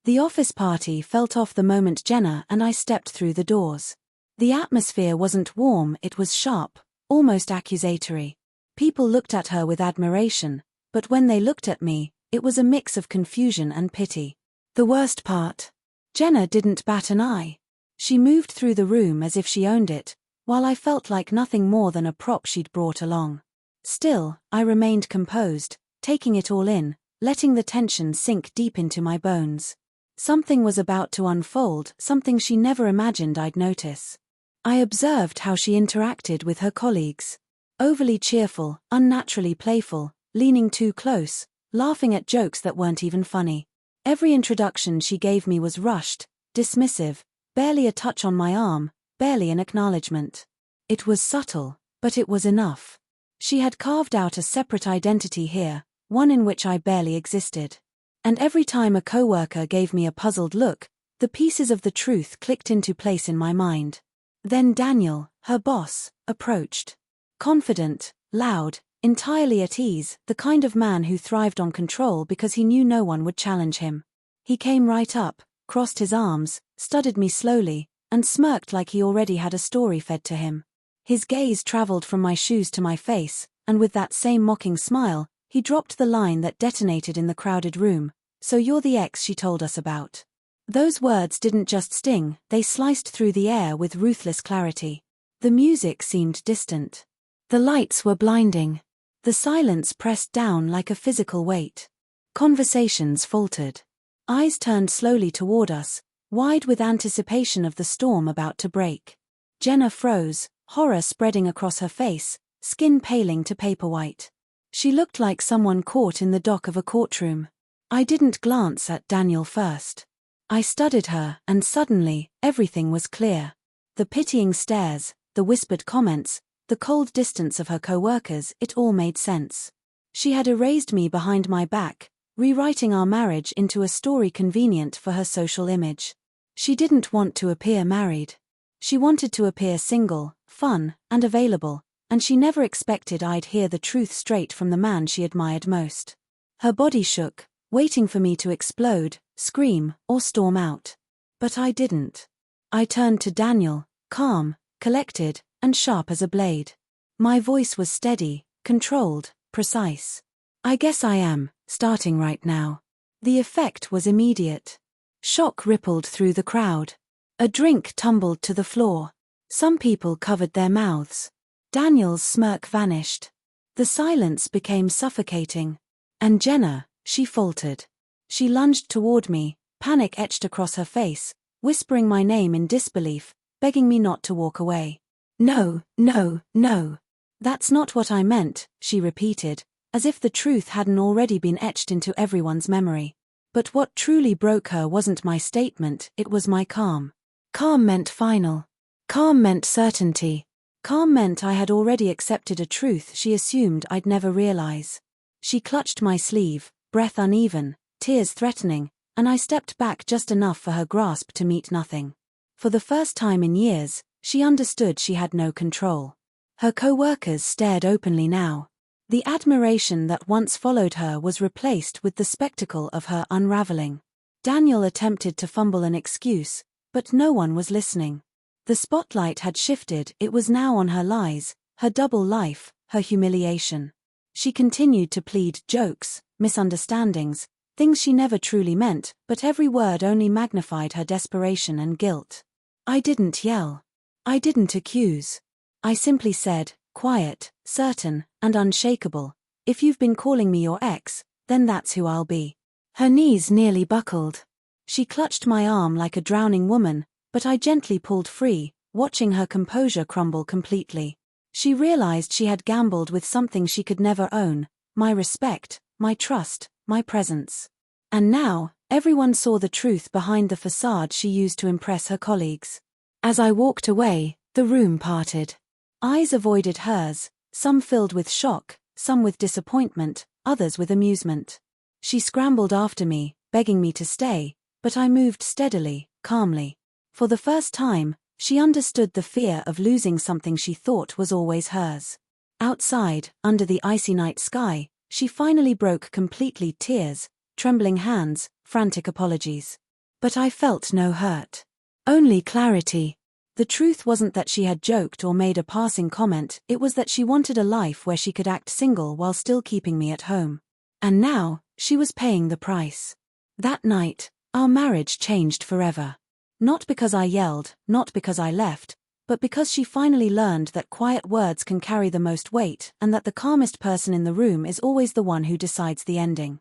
The office party felt off the moment Jenna and I stepped through the doors. The atmosphere wasn't warm, it was sharp, almost accusatory. People looked at her with admiration, but when they looked at me, it was a mix of confusion and pity. The worst part? Jenna didn't bat an eye. She moved through the room as if she owned it, while I felt like nothing more than a prop she'd brought along. Still, I remained composed, taking it all in, letting the tension sink deep into my bones. Something was about to unfold, something she never imagined I'd notice. I observed how she interacted with her colleagues. Overly cheerful, unnaturally playful, leaning too close, laughing at jokes that weren't even funny. Every introduction she gave me was rushed, dismissive, barely a touch on my arm, barely an acknowledgement. It was subtle, but it was enough. She had carved out a separate identity here, one in which I barely existed. And every time a coworker gave me a puzzled look, the pieces of the truth clicked into place in my mind. Then Daniel, her boss, approached. Confident, loud, entirely at ease, the kind of man who thrived on control because he knew no one would challenge him. He came right up, crossed his arms, studied me slowly, and smirked like he already had a story fed to him. His gaze traveled from my shoes to my face, and with that same mocking smile, he dropped the line that detonated in the crowded room, "So you're the ex she told us about." Those words didn't just sting, they sliced through the air with ruthless clarity. The music seemed distant. The lights were blinding. The silence pressed down like a physical weight. Conversations faltered. Eyes turned slowly toward us, wide with anticipation of the storm about to break. Jenna froze, horror spreading across her face, skin paling to paper white. She looked like someone caught in the dock of a courtroom. I didn't glance at Daniel first. I studied her, and suddenly, everything was clear. The pitying stares, the whispered comments, the cold distance of her coworkers, it all made sense. She had erased me behind my back, rewriting our marriage into a story convenient for her social image. She didn't want to appear married. She wanted to appear single, fun, and available, and she never expected I'd hear the truth straight from the man she admired most. Her body shook, waiting for me to explode, scream, or storm out. But I didn't. I turned to Daniel, calm, collected, and sharp as a blade. My voice was steady, controlled, precise. "I guess I am, starting right now." The effect was immediate. Shock rippled through the crowd. A drink tumbled to the floor. Some people covered their mouths. Daniel's smirk vanished. The silence became suffocating. And Jenna, she faltered. She lunged toward me, panic etched across her face, whispering my name in disbelief, begging me not to walk away. "No, no, no. That's not what I meant," she repeated, as if the truth hadn't already been etched into everyone's memory. But what truly broke her wasn't my statement, it was my calm. Calm meant final. Calm meant certainty. Calm meant I had already accepted a truth she assumed I'd never realize. She clutched my sleeve, breath uneven, tears threatening, and I stepped back just enough for her grasp to meet nothing. For the first time in years, she understood she had no control. Her co-workers stared openly now. The admiration that once followed her was replaced with the spectacle of her unraveling. Daniel attempted to fumble an excuse, but no one was listening. The spotlight had shifted, it was now on her lies, her double life, her humiliation. She continued to plead jokes, misunderstandings, things she never truly meant, but every word only magnified her desperation and guilt. I didn't yell. I didn't accuse. I simply said, quiet, certain, and unshakable, "If you've been calling me your ex, then that's who I'll be." Her knees nearly buckled. She clutched my arm like a drowning woman, but I gently pulled free, watching her composure crumble completely. She realized she had gambled with something she could never own, my respect, my trust, my presence. And now, everyone saw the truth behind the facade she used to impress her colleagues. As I walked away, the room parted. Eyes avoided hers, some filled with shock, some with disappointment, others with amusement. She scrambled after me, begging me to stay, but I moved steadily, calmly. For the first time, she understood the fear of losing something she thought was always hers. Outside, under the icy night sky, she finally broke completely, tears, trembling hands, frantic apologies. But I felt no hurt. Only clarity. The truth wasn't that she had joked or made a passing comment, it was that she wanted a life where she could act single while still keeping me at home. And now, she was paying the price. That night, our marriage changed forever. Not because I yelled, not because I left, but because she finally learned that quiet words can carry the most weight and that the calmest person in the room is always the one who decides the ending.